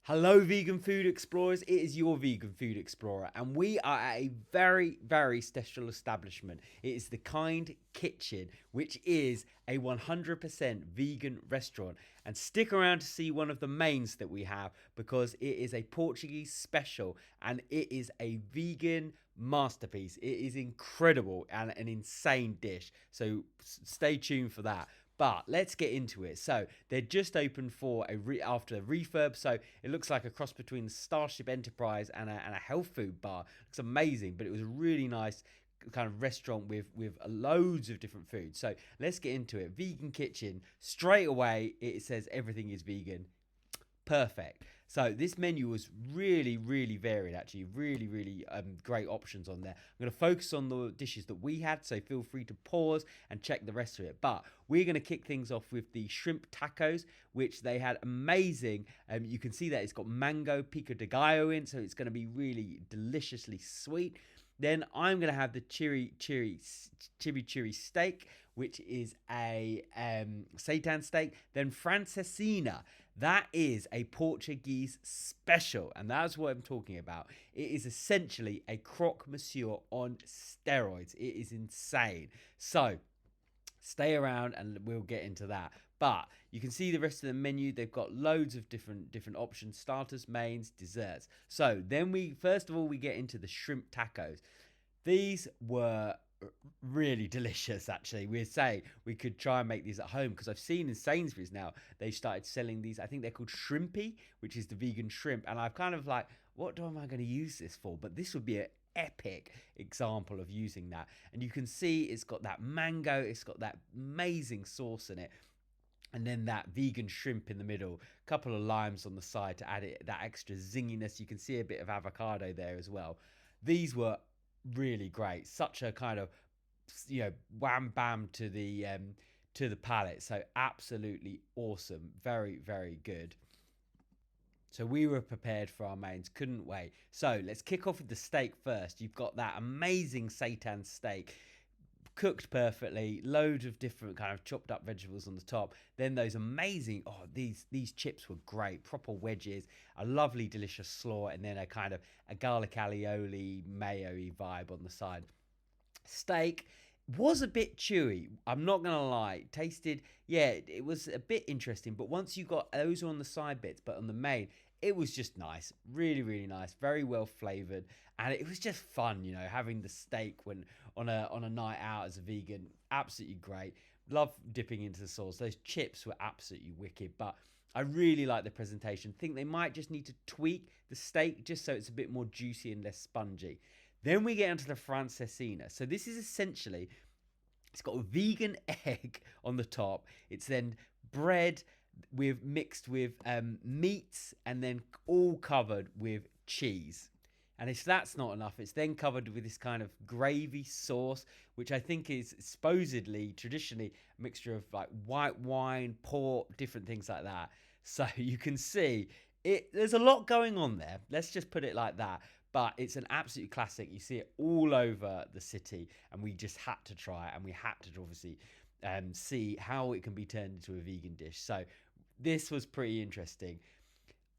Hello, vegan food explorers. It is your vegan food explorer, and we are at a very, very special establishment. It is the Kind Kitchen, which is a 100% vegan restaurant. And stick around to see one of the mains that we have because it is a Portuguese special and it is a vegan masterpiece. It is incredible and an insane dish. So stay tuned for that. But let's get into it. So they're just open for after a refurb. So it looks like a cross between the Starship Enterprise and a health food bar. Looks amazing, but it was a really nice kind of restaurant with loads of different foods. So let's get into it. Vegan kitchen. Straight away, it says everything is vegan. Perfect. So this menu was really, really varied, actually. Really great options on there. I'm going to focus on the dishes that we had, so feel free to pause and check the rest of it. But we're going to kick things off with the shrimp tacos, which they had amazing. You can see that it's got mango pico de gallo in, so it's going to be really deliciously sweet. Then I'm going to have the chimichurri steak, which is a seitan steak. Then Francesinha. That is a Portuguese special, and that's what I'm talking about. It is essentially a croque monsieur on steroids. It is insane. So stay around and we'll get into that. But you can see the rest of the menu. They've got loads of different options: starters, mains, desserts. So then first of all we get into the shrimp tacos. These were really delicious, actually. We're saying we could try and make these at home because I've seen in Sainsbury's now they started selling these. I think they're called shrimpy, which is the vegan shrimp, and I've kind of like, what am I going to use this for? But this would be an epic example of using that. And you can see it's got that mango, it's got that amazing sauce in it, and then that vegan shrimp in the middle, a couple of limes on the side to add it that extra zinginess. You can see a bit of avocado there as well. These were really great. Such a kind of, wham bam to the palate. So absolutely awesome. Very good. So we were prepared for our mains, couldn't wait. So let's kick off with the steak first. You've got that amazing seitan steak, cooked perfectly, loads of different kind of chopped up vegetables on the top. Then those amazing, these chips were great, proper wedges, a lovely delicious slaw, and then a kind of a garlic aioli mayo-y vibe on the side. Steak was a bit chewy, I'm not gonna lie. Tasted, it was a bit interesting, but once you got those on the side bits, but on the main, it was just nice. Really nice, very well flavored, and it was just fun, having the steak when on a night out as a vegan. Absolutely great. Love dipping into the sauce. Those chips were absolutely wicked, but I really like the presentation. Think they might just need to tweak the steak just so it's a bit more juicy and less spongy. Then we get onto the Francesinha. So this is essentially, it's got a vegan egg on the top. It's then bread mixed with meats and then all covered with cheese. And if that's not enough, it's then covered with this kind of gravy sauce, which I think is supposedly, traditionally, a mixture of like white wine, pork, different things like that. So you can see there's a lot going on there. Let's just put it like that. But it's an absolute classic. You see it all over the city, and we just had to try it, and we had to obviously see how it can be turned into a vegan dish. So this was pretty interesting.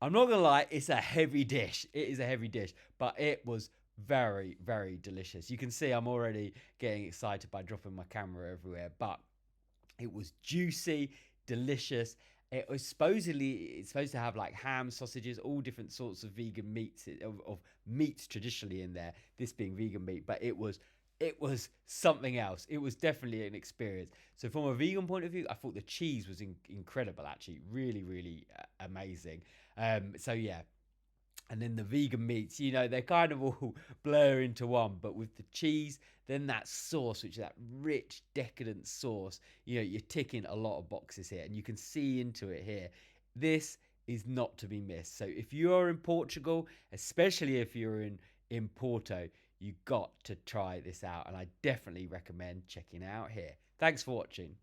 I'm not gonna lie, it's a heavy dish. It is a heavy dish, but it was very delicious. You can see I'm already getting excited by dropping my camera everywhere, but it was juicy, delicious. It's supposed to have like ham, sausages, all different sorts of vegan meats, of meats traditionally in there, this being vegan meat, but it was something else. It was definitely an experience. So from a vegan point of view, I thought the cheese was incredible, actually. Really amazing. So yeah. And then the vegan meats, they're kind of all blur into one, but with the cheese, then that sauce, which is that rich, decadent sauce, you're ticking a lot of boxes here, and you can see into it here. This is not to be missed. So if you're in Portugal, especially if you're in Porto, you got to try this out, and I definitely recommend checking it out here. Thanks for watching.